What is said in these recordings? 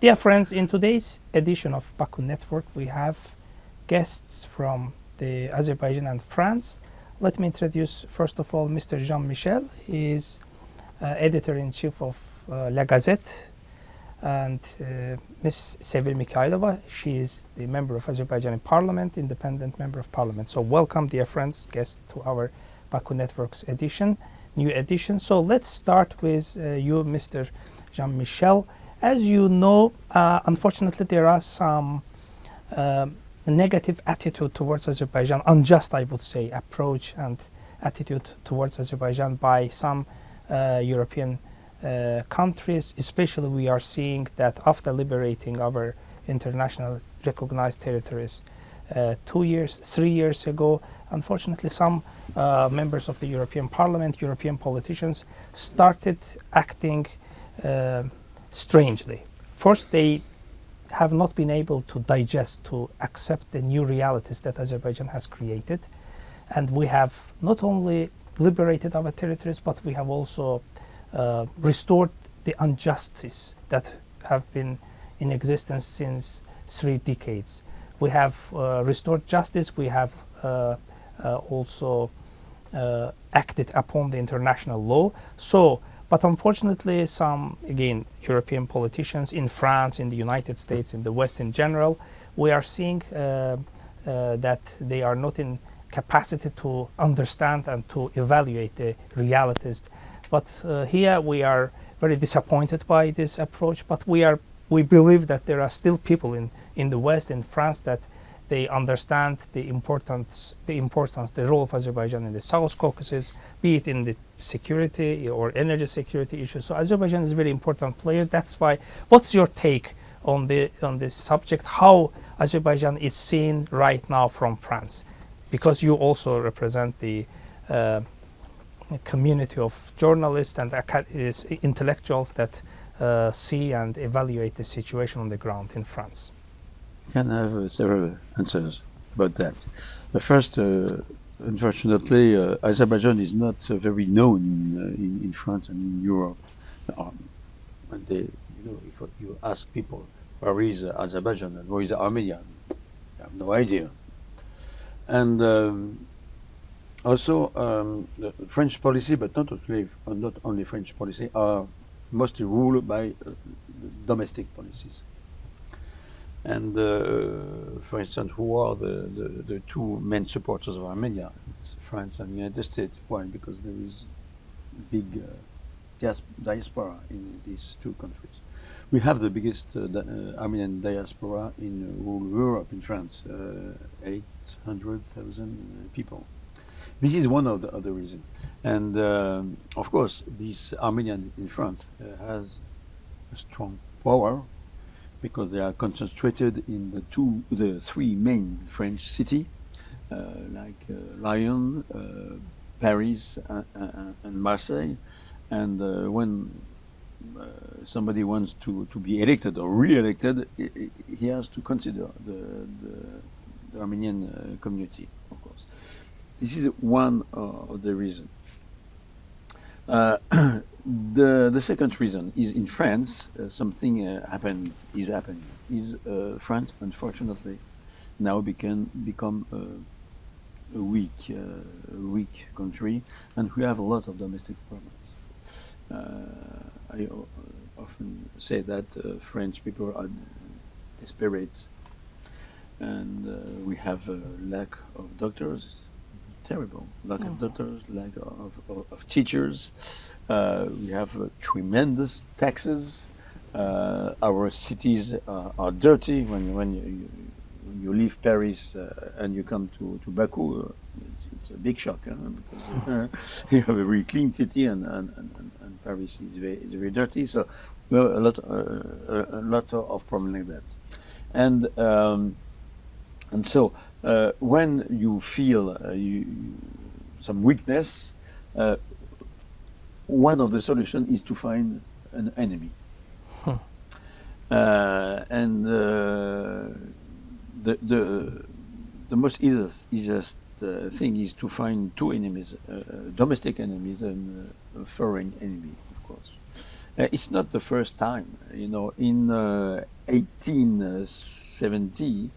Dear friends, in today's edition of Baku Network, we have guests from the Azerbaijan and France. Let me introduce, first of all, Mr. Jean-Michel. He is editor-in-chief of La Gazette, and Ms. Sevil Mikayilova. She is the member of Azerbaijani Parliament, independent member of Parliament. So welcome, dear friends, guests, to our Baku Network's edition, new edition. So let's start with you, Mr. Jean-Michel. As you know, unfortunately, there are some negative attitude towards Azerbaijan, unjust, I would say, approach and attitude towards Azerbaijan by some European countries. Especially, we are seeing that after liberating our international recognized territories 3 years ago, unfortunately, some members of the European Parliament, European politicians, started acting strangely. First, they have not been able to digest, to accept the new realities that Azerbaijan has created. And we have not only liberated our territories, but we have also restored the injustice that have been in existence since 3 decades. We have restored justice. We have also acted upon the international law. But unfortunately, some, again, European politicians in France, in the United States, in the West in general, we are seeing that they are not in capacity to understand and to evaluate the realities. But here we are very disappointed by this approach, but we believe that there are still people in the West, in France, that they understand the importance, the role of Azerbaijan in the South Caucasus, be it in the security or energy security issues. So Azerbaijan is a very important player. That's why. What's your take on this subject? How Azerbaijan is seen right now from France? Because you also represent the community of journalists and intellectuals that see and evaluate the situation on the ground in France. Can have several answers about that. The first, unfortunately, Azerbaijan is not very known in France and in Europe. And they, if you ask people where is Azerbaijan and where is Armenia, they have no idea. And also, the French policy, but not only French policy, are mostly ruled by domestic policies. And for instance, who are the two main supporters of Armenia? It's France and the United States. Why? Because there is big diaspora in these two countries. We have the biggest Armenian diaspora in all Europe, in France, 800,000 people. This is one of the reasons. And of course, this Armenian in France has a strong power, because they are concentrated in the 3 main French cities, like Lyon, Paris, and Marseille. And when somebody wants to be elected or re-elected, he has to consider the Armenian community, of course. This is one of the reasons. The second reason is in France, something is happening. France, unfortunately, now become a weak country, and we have a lot of domestic problems. I often say that French people are desperate, and we have a lack of doctors. Terrible lack of doctors, lack of teachers. We have tremendous taxes. Our cities are dirty. When you leave Paris and you come to Baku, it's a big shock, because you have a very clean city, and Paris is very dirty. So we have a lot of problems like that, and so. When you feel some weakness, one of the solutions is to find an enemy. And the most easiest thing is to find 2 enemies, domestic enemies and a foreign enemy, of course. It's not the first time. You know, in 1870,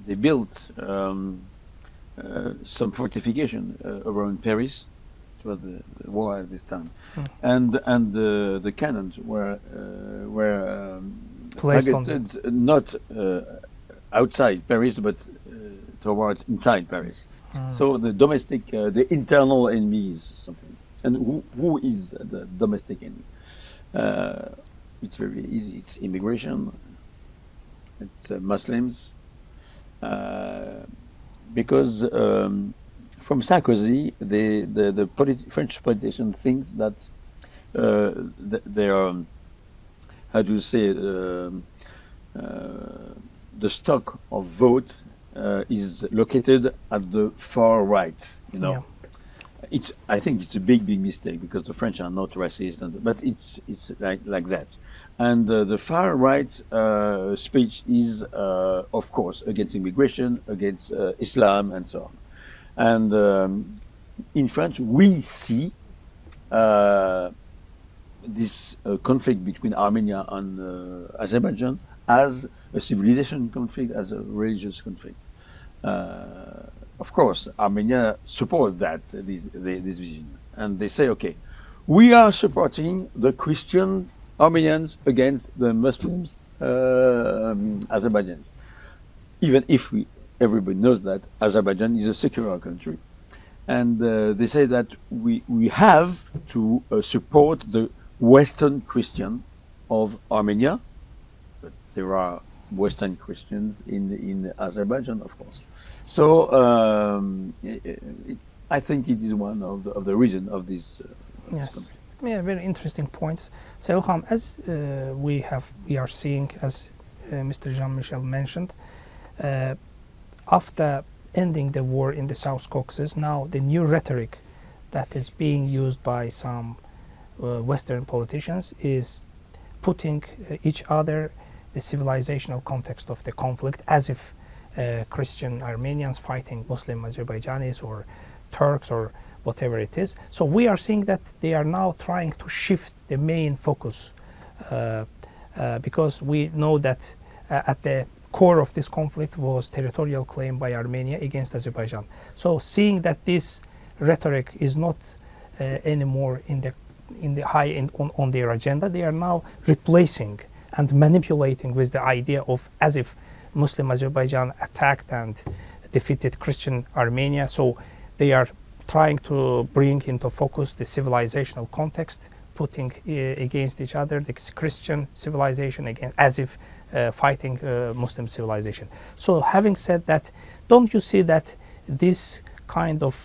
they built some fortification around Paris. It was the war at this time, and the cannons were Placed on them. targeted not outside Paris, but towards inside Paris. So the domestic, the internal enemy is something. And who is the domestic enemy? It's very easy. It's immigration. It's Muslims. Because from Sarkozy, the French politician thinks that they are, how do you say, the stock of vote is located at the far right. You know, Yeah. I think it's a big mistake because the French are not racist, but it's like that. And the far right speech is, of course, against immigration, against Islam, and so on. And in France, we see this conflict between Armenia and Azerbaijan as a civilization conflict, as a religious conflict. Of course, Armenia support this vision, and they say, okay, we are supporting the Christian Armenians against the Muslims Azerbaijans, even if everybody knows that Azerbaijan is a secular country, and they say that we have to support the Western Christian of Armenia, but there are Western Christians in Azerbaijan, of course. So I think it is one of the reason of this. Yes. Conflict. Yeah, very interesting points. So, Ilham, as we are seeing, as Mr. Jean-Michel mentioned, after ending the war in the South Caucasus, now the new rhetoric that is being used by some Western politicians is putting each other the civilizational context of the conflict, as if Christian Armenians fighting Muslim Azerbaijanis or Turks or whatever it is. So we are seeing that they are now trying to shift the main focus because we know that at the core of this conflict was territorial claim by Armenia against Azerbaijan. So seeing that this rhetoric is not anymore in the high end on their agenda, they are now replacing and manipulating with the idea of as if Muslim Azerbaijan attacked and defeated Christian Armenia. So they are trying to bring into focus the civilizational context, putting against each other the Christian civilization again, as if fighting Muslim civilization. So having said that, don't you see that this kind of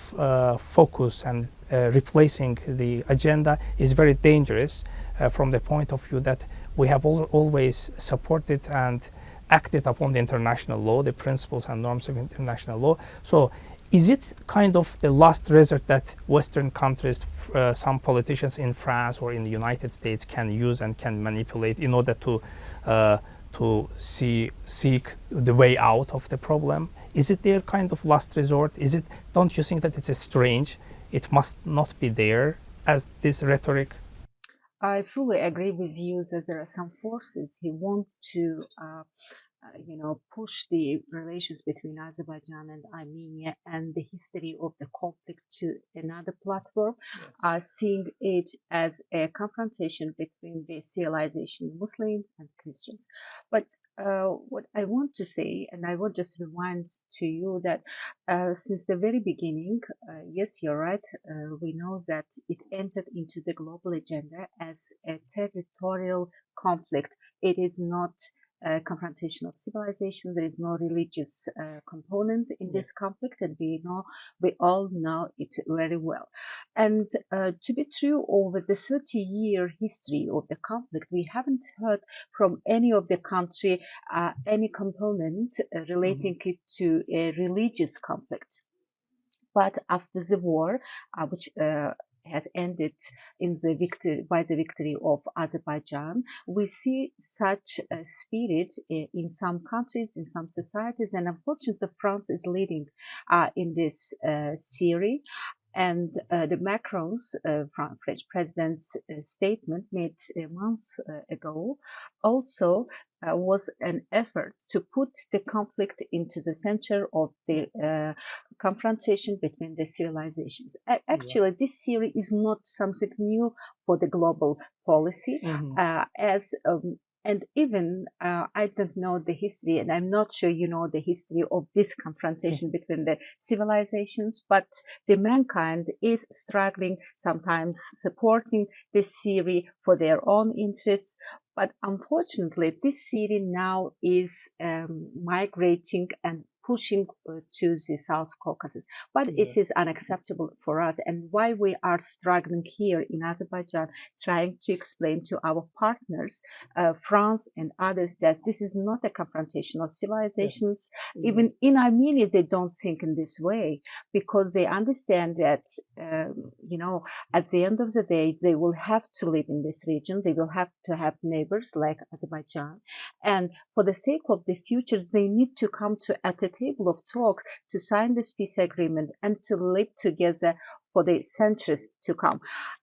focus and replacing the agenda is very dangerous from the point of view that we have always supported and acted upon the international law, the principles and norms of international law. So is it kind of the last resort that Western countries, some politicians in France or in the United States can use and can manipulate in order to seek the way out of the problem? Is it their kind of last resort? Is it? Don't you think that it's a strange? It must not be there as this rhetoric. I fully agree with you that there are some forces who want to push the relations between Azerbaijan and Armenia and the history of the conflict to another platform, seeing it as a confrontation between the civilization Muslims and Christians. But what I want to say, and I will just remind to you that since the very beginning, yes, you're right, we know that it entered into the global agenda as a territorial conflict. It is not confrontation of civilization. There is no religious component in this conflict, and we all know it very well. And to be true, over the 30-year history of the conflict, we haven't heard from any of the country any component relating it to a religious conflict. But after the war, which has ended by the victory of Azerbaijan, we see such a spirit in some countries, in some societies, and unfortunately, France is leading in this series. And the Macron's French president's statement made months ago also was an effort to put the conflict into the center of the confrontation between the civilizations. Actually, this theory is not something new for the global policy, and even I don't know the history, and I'm not sure you know the history of this confrontation between the civilizations, but the mankind is struggling, sometimes supporting this theory for their own interests. But unfortunately, this theory now is migrating and pushing to the South Caucasus. But it is unacceptable for us, and why we are struggling here in Azerbaijan, trying to explain to our partners, France and others, that this is not a confrontation of civilizations. Even in Armenia, they don't think in this way, because they understand that, at the end of the day, they will have to live in this region. They will have to have neighbors like Azerbaijan. And for the sake of the future, they need to come at a table of talk to sign this peace agreement and to live together for the centuries to come.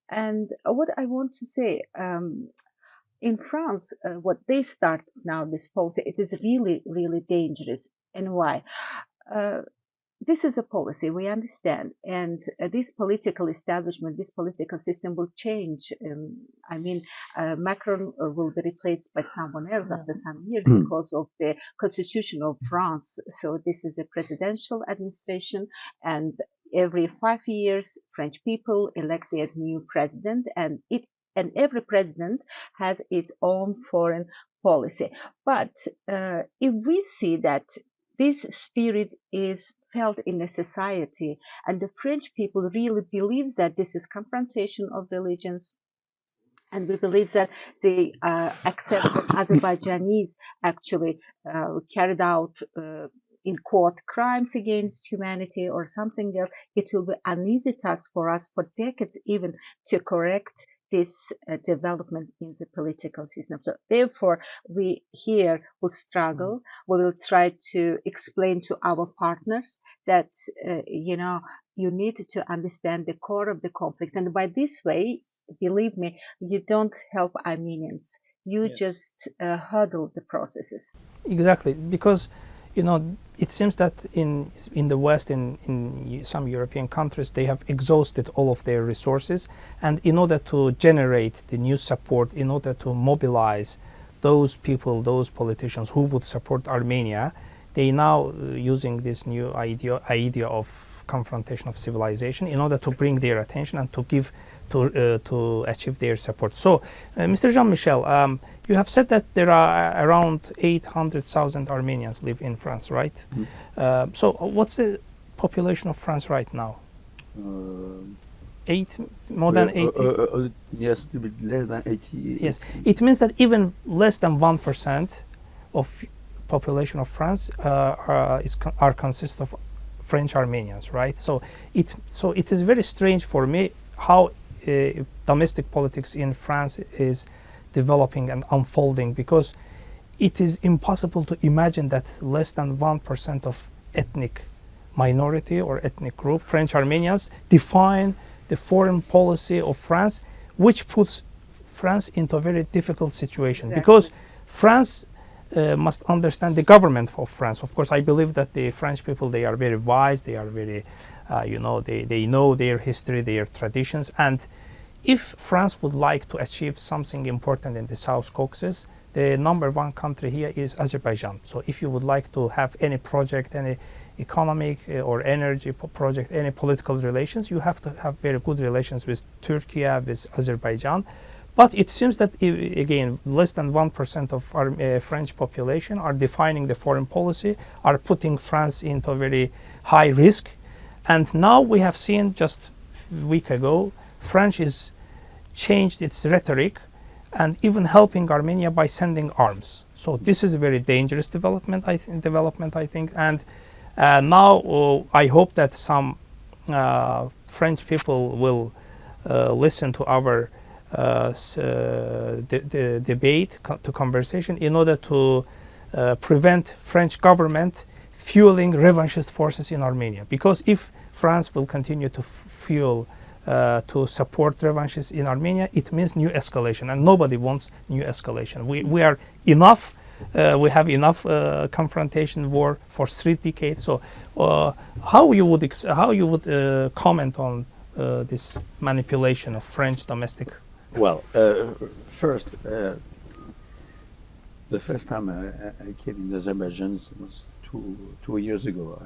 And what I want to say, in France, what they start now, this policy, it is really, really dangerous. And why? This is a policy, we understand, and this political establishment, this political system will change. Macron will be replaced by someone else after some years because of the constitution of France. So this is a presidential administration, and every 5 years, French people elect their new president, and every president has its own foreign policy. But if we see that this spirit is felt in the society, and the French people really believe that this is confrontation of religions, and we believe that they accept that Azerbaijanis actually carried out in court crimes against humanity or something else. It will be an easy task for us for decades even to correct this development in the political system. So therefore, we here will struggle. We will try to explain to our partners that, you need to understand the core of the conflict. And by this way, believe me, you don't help Armenians. You just hurdle the processes. Exactly, because it seems that in the West, in some European countries, they have exhausted all of their resources, and in order to generate the new support, in order to mobilize those people, those politicians who would support Armenia, they now using this new idea of confrontation of civilization in order to bring their attention and to achieve their support. So, Mr. Jean-Michel, you have said that there are around 800,000 Armenians live in France, right? So, what's the population of France right now? More than 80? Yes, a bit less than 80. Yes, it means that even less than 1% of population of France are consist of French Armenians, right? So it is very strange for me how domestic politics in France is developing and unfolding, because it is impossible to imagine that less than 1% of ethnic minority or ethnic group, French Armenians, define the foreign policy of France, which puts France into a very difficult situation. Exactly. Because France must understand the government of France. Of course, I believe that the French people, they are very wise, they are very, they know their history, their traditions. And if France would like to achieve something important in the South Caucasus, the number one country here is Azerbaijan. So if you would like to have any project, any economic or energy project, any political relations, you have to have very good relations with Turkey, with Azerbaijan. But it seems that, again, less than 1% of our French population are defining the foreign policy, are putting France into a very high risk. And now we have seen just a week ago, France has changed its rhetoric and even helping Armenia by sending arms. So this is a very dangerous development, I think. And now I hope that some French people will listen to our the debate, to conversation, in order to prevent French government fueling revanchist forces in Armenia. Because if France will continue to fuel, to support revanchists in Armenia, it means new escalation, and nobody wants new escalation. We are enough. We have enough confrontation war for 3 decades. So, how you would comment on this manipulation of French domestic? Well, first, the first time I came in Azerbaijan was two years ago.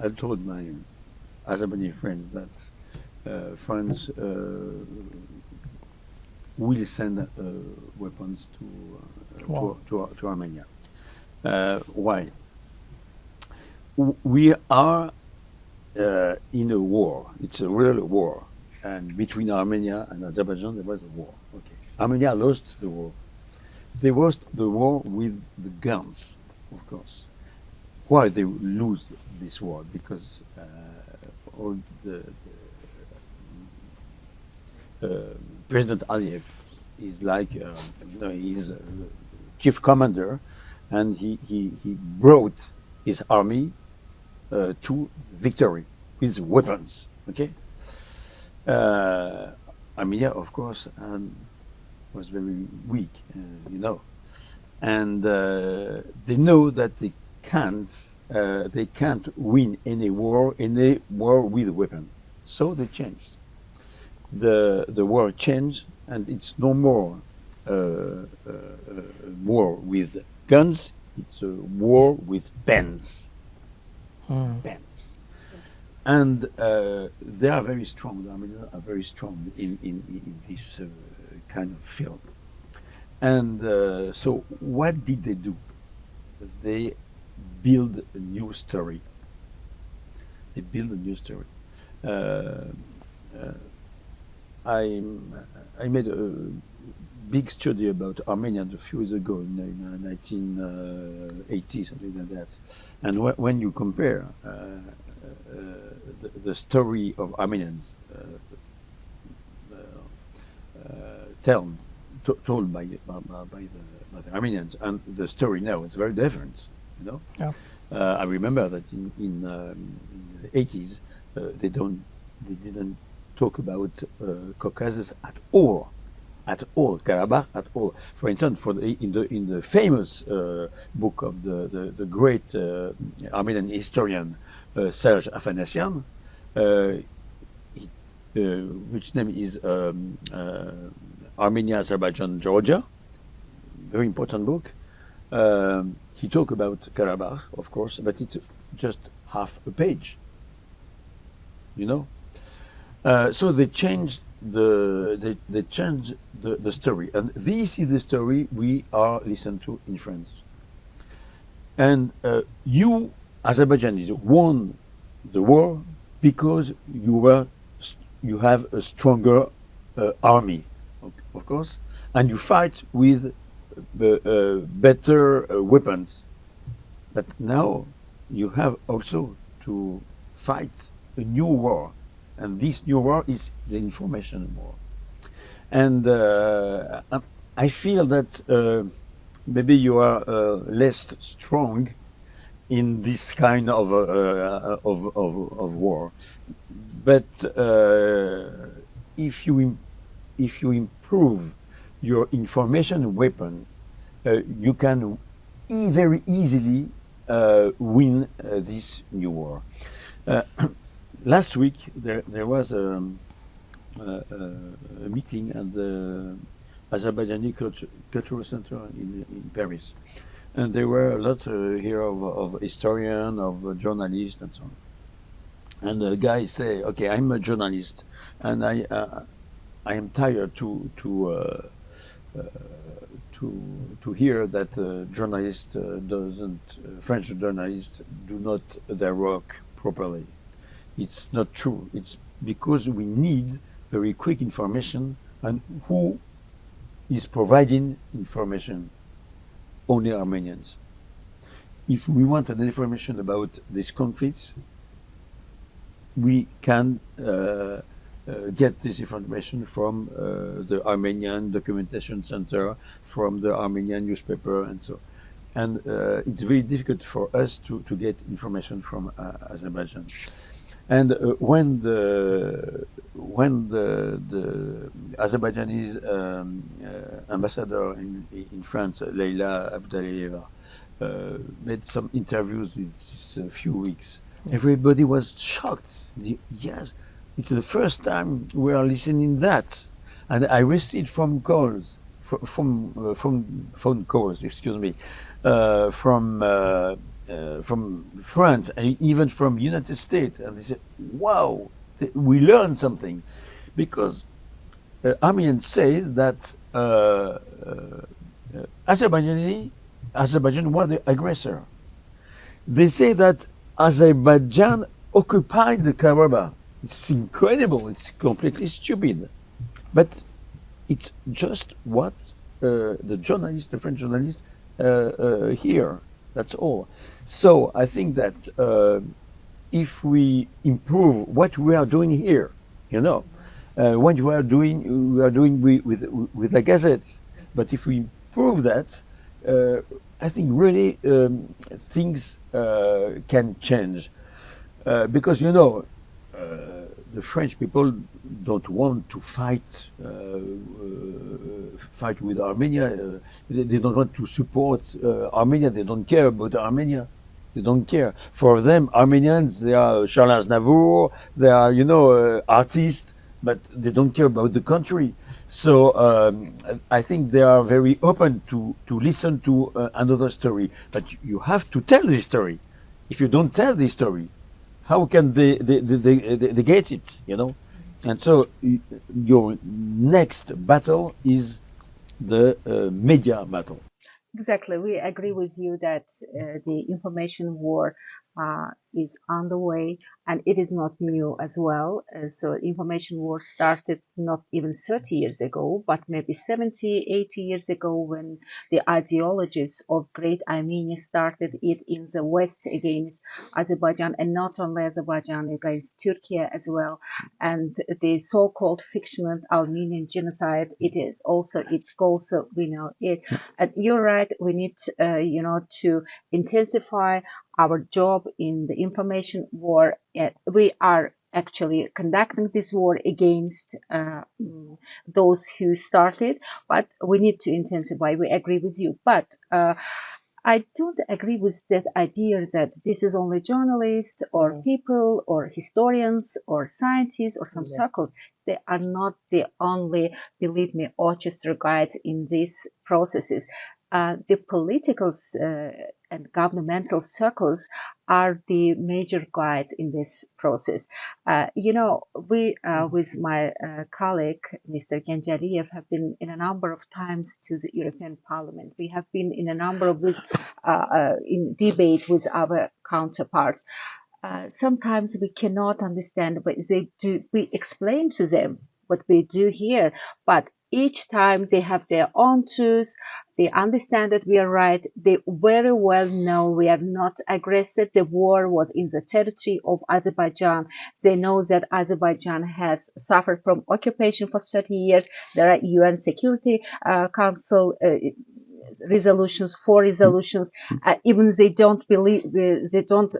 I told my Azerbaijani friends that France will send weapons to Armenia. Why? We are in a war. It's a real war, and between Armenia and Azerbaijan there was a war. Okay, Armenia lost the war. They lost the war with the guns, of course. Why they lose this war? Because all the President Aliyev is like he's chief commander, and he brought his army to victory with weapons. Okay, Armenia, of course, was very weak, and they know that they can't win any war with weapons. So they changed. The war changed, and it's no more war with guns. It's a war with pens. Pens. Yes. And they are very strong. The Armenians are very strong in this kind of field. And so what did they do? They build a new story. They build a new story. I made a big study about Armenians a few years ago, in 1980, something like that. And when you compare the story of Armenians told by the Armenians and the story now, it's very different. Yeah. I remember that in the 80s they didn't talk about Caucasus at all, Karabakh at all. For instance, in the famous book of the great Armenian historian Serge Afanasyan, which name is Armenia, Azerbaijan, Georgia, very important book. He talked about Karabakh, of course, but it's just half a page. So they changed the story, and this is the story we are listening to in France. And you, Azerbaijanis, won the war because you have a stronger army, of course, and you fight with better weapons. But now you have also to fight a new war, and this new war is the information war. And I feel that maybe you are less strong in this kind of war, but if you improve your information weapon, you can very easily win this new war. Last week there was a meeting at the Azerbaijani Cultural Center in Paris, and there were a lot here of historians, of journalists, and so on. And the guy say, "Okay, I'm a journalist, and I am tired to hear that French journalists do not their work properly. It's not true. It's because we need very quick information, and who is providing information? Only Armenians. If we want an information about these conflicts, we can get this information from the Armenian Documentation Center, from the Armenian newspaper, and so. and it's very difficult for us to get information from Azerbaijan. And when the Azerbaijani ambassador in France, Leila Abdaliyeva, made some interviews these few weeks, Yes. everybody was shocked. Yes, it's the first time we are listening that, and I received phone calls from phone calls, excuse me, from France and even from United States, and they said, "Wow, we learned something," because Armenians say that Azerbaijan was the aggressor. They say that Azerbaijan occupied the Karabakh. It's incredible. It's completely stupid, but it's just what the French journalists, hear. That's all. So I think that if we improve what we are doing here, you know, what we are doing with the Gazette. But if we improve that, I think really things can change, because the French people don't want to fight with Armenia. They don't want to support Armenia. They don't care about Armenia. They don't care. For them, Armenians, they are Charles Navour, they are, artists, but they don't care about the country. So I think they are very open to listen to another story. But you have to tell the story. If you don't tell the story, how can they get it, And so your next battle is the media battle. Exactly. We agree with you that the information war is on the way, and it is not new as well. So information war started not even 30 years ago, but maybe 70, 80 years ago, when the ideologies of Great Armenia started it in the West against Azerbaijan, and not only Azerbaijan, against Turkey as well. And the so-called fictional Armenian genocide, it is also its goal. So we know it. And you're right. We need, to intensify our job in the information war. We are actually conducting this war against those who started, but we need to intensify. We agree with you, but I don't agree with that idea that this is only journalists or people or historians or scientists or some circles. They are not the only, believe me, orchestra guides in these processes. The political and governmental circles are the major guides in this process. We, with my colleague, Mr. Ganjaliyev, have been in a number of times to the European Parliament. We have been in a number of in debate with our counterparts. Sometimes we cannot understand what they do. We explain to them what we do here, but each time they have their own truths. They understand that we are right. They very well know we are not aggressive. The war was in the territory of Azerbaijan. They know that Azerbaijan has suffered from occupation for 30 years. There are UN Security Council resolutions, 4 resolutions. Even they don't believe, they don't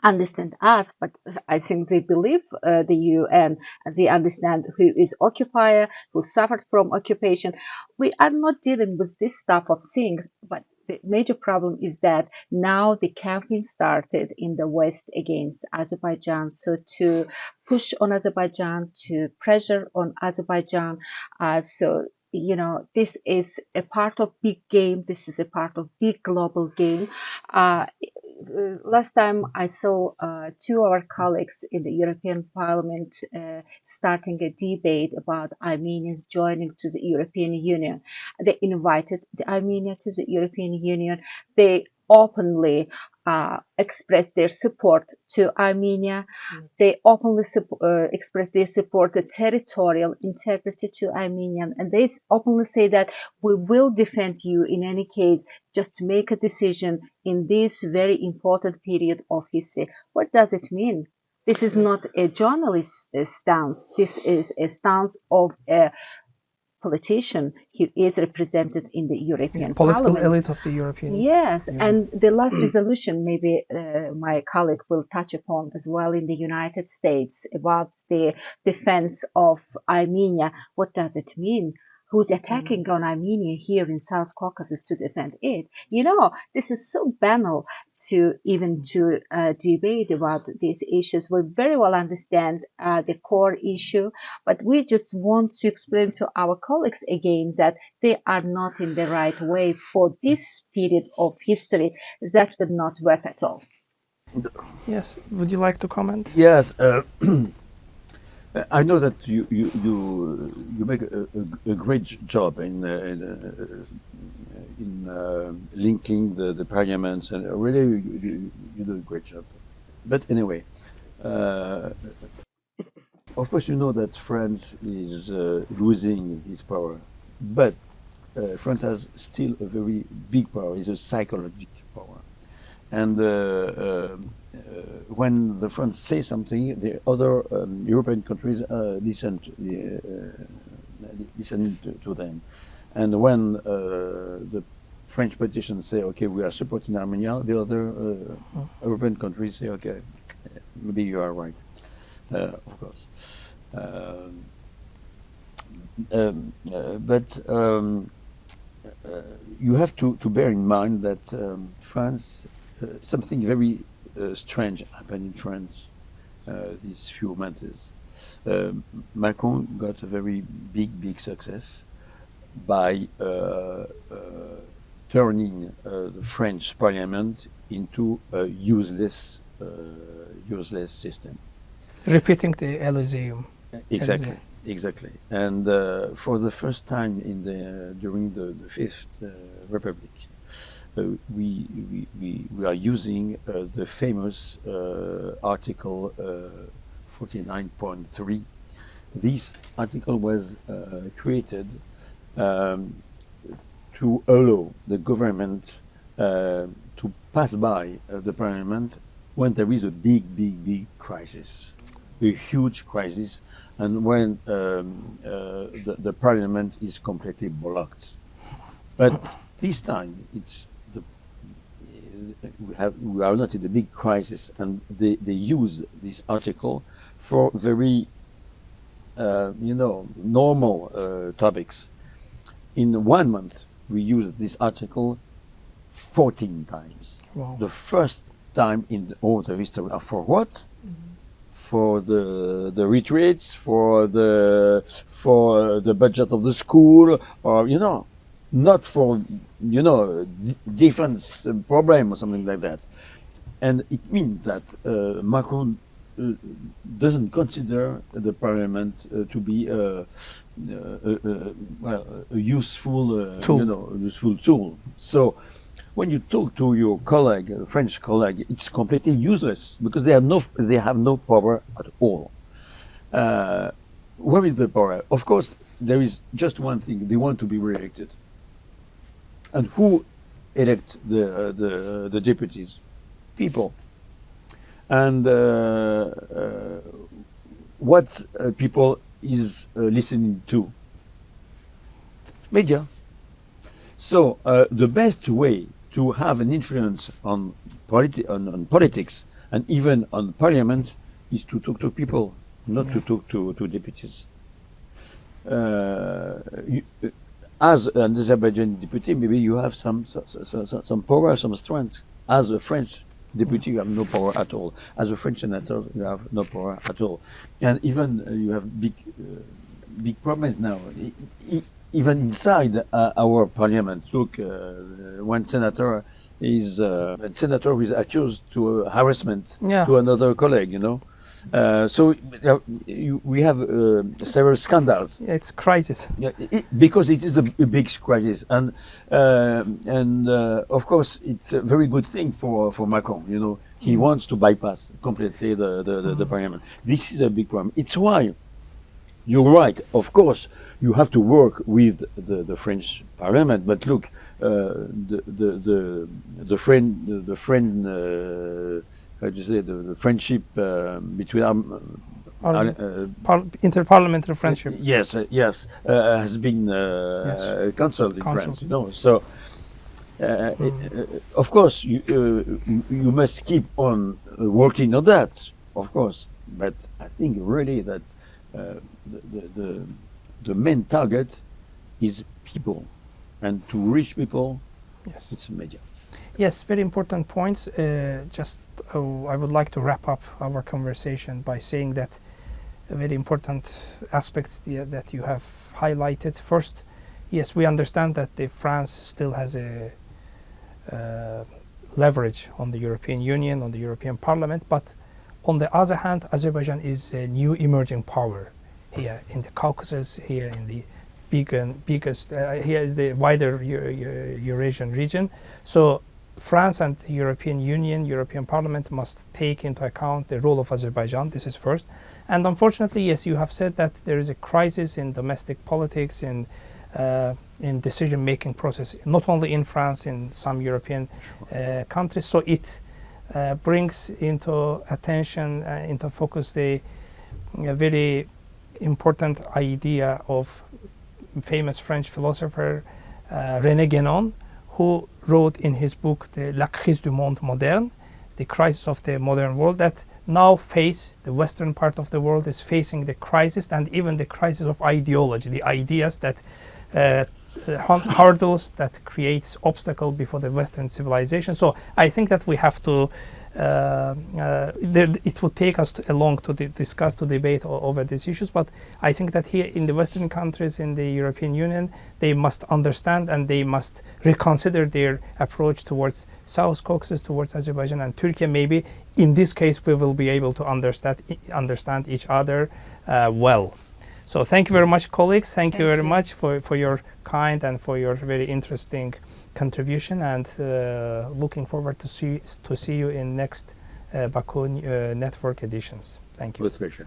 understand us, but I think they believe the UN, and they understand who is occupier, who suffered from occupation. We are not dealing with this stuff of things, but the major problem is that now the campaign started in the West against Azerbaijan. So to push on Azerbaijan, to pressure on Azerbaijan, this is a part of big game. This is a part of big global game. Last time I saw 2 of our colleagues in the European Parliament starting a debate about Armenians joining to the European Union. They invited the Armenia to the European Union. They openly expressed their support to Armenia. They openly expressed their support the territorial integrity to Armenia, and they openly say that we will defend you in any case. Just to make a decision in this very important period of history. What does it mean? This is not a journalist stance. This is a stance of a politician. He is represented in the European political Parliament. elite of the European Yes, Union. and the last resolution, maybe my colleague will touch upon as well, in the United States about the defense of Armenia. What does it mean? Who's attacking on Armenia here in South Caucasus to defend it? You know, this is so banal to even to debate about these issues. We very well understand the core issue, but we just want to explain to our colleagues again that they are not in the right way for this period of history. That would not work at all. Yes, would you like to comment? Yes, I know that you make a great job in linking the parliaments, and really you do a great job. But anyway, of course you know that France is losing its power, but France has still a very big power. It's a psychological power. And when the France say something, the other European countries listen to them. And when the French politicians say, okay, we are supporting Armenia, the other European countries say, okay, maybe you are right, of course. But you have to bear in mind that France, something very strange happened in France these few months. Macron got a very big success by turning the French Parliament into a useless system. Repeating the Elysium. Exactly. And for the first time during the Fifth Republic, we are using the famous Article 49.3. This article was created to allow the government to pass by the parliament when there is a big crisis, a huge crisis, and when the parliament is completely blocked. But this time we are not in a big crisis, and they use this article for very normal topics. In 1 month, we used this article 14 times. Wow. The first time in all the history. For what? Mm-hmm. For the retreats, for the budget of the school, or not for defense problem or something like that. And it means that Macron doesn't consider the parliament to be a useful useful tool. So when you talk to your colleague, a French colleague, it's completely useless because they have no power at all. Where is the power? Of course, there is just one thing: they want to be re-elected. And who elect the deputies? People. And what people is listening to? Media. So the best way to have an influence on politics and even on parliament is to talk to people, not to talk to deputies. As an Azerbaijani deputy, maybe you have some power, some strength. As a French deputy, you have no power at all. As a French senator, you have no power at all. And even you have big problems now. Even inside our parliament, look, one senator is accused to harassment to another colleague. So we have several scandals. It's crisis. Because it is a big crisis, and of course it's a very good thing for Macron. He wants to bypass completely the parliament. This is a big problem. It's why you're right. Of course, you have to work with the French parliament. But look, the friendship between Interparliamentary friendship. Yes, yes, has been cancelled in France. You know, so of course you must keep on working on that, of course. But I think really that the main target is people, and to reach people, Yes. it's media. Yes, very important points. I would like to wrap up our conversation by saying that very important aspects that you have highlighted. First, yes, we understand that France still has a leverage on the European Union, on the European Parliament, but on the other hand, Azerbaijan is a new emerging power here in the Caucasus, here in the biggest, here is the wider Eurasian region. So France and the European Union, European Parliament must take into account the role of Azerbaijan. This is first. And unfortunately, yes, you have said that there is a crisis in domestic politics, in decision-making process, not only in France, in some European countries. So it brings into attention, into focus the very important idea of famous French philosopher René Guénon, who wrote in his book La crise du monde moderne, the crisis of the modern world, that now the western part of the world is facing the crisis, and even the crisis of ideology, the ideas that hurdles that creates obstacle before the Western civilization. So I think that we have to it would take us long to discuss, to debate over these issues, but I think that here in the Western countries, in the European Union, they must understand and they must reconsider their approach towards South Caucasus, towards Azerbaijan and Turkey. Maybe in this case we will be able to understand each other well. So thank you very much, colleagues. Thank you very much for your kind and for your very interesting contribution, and looking forward to see you in next Baku Network editions. Thank you. With pleasure.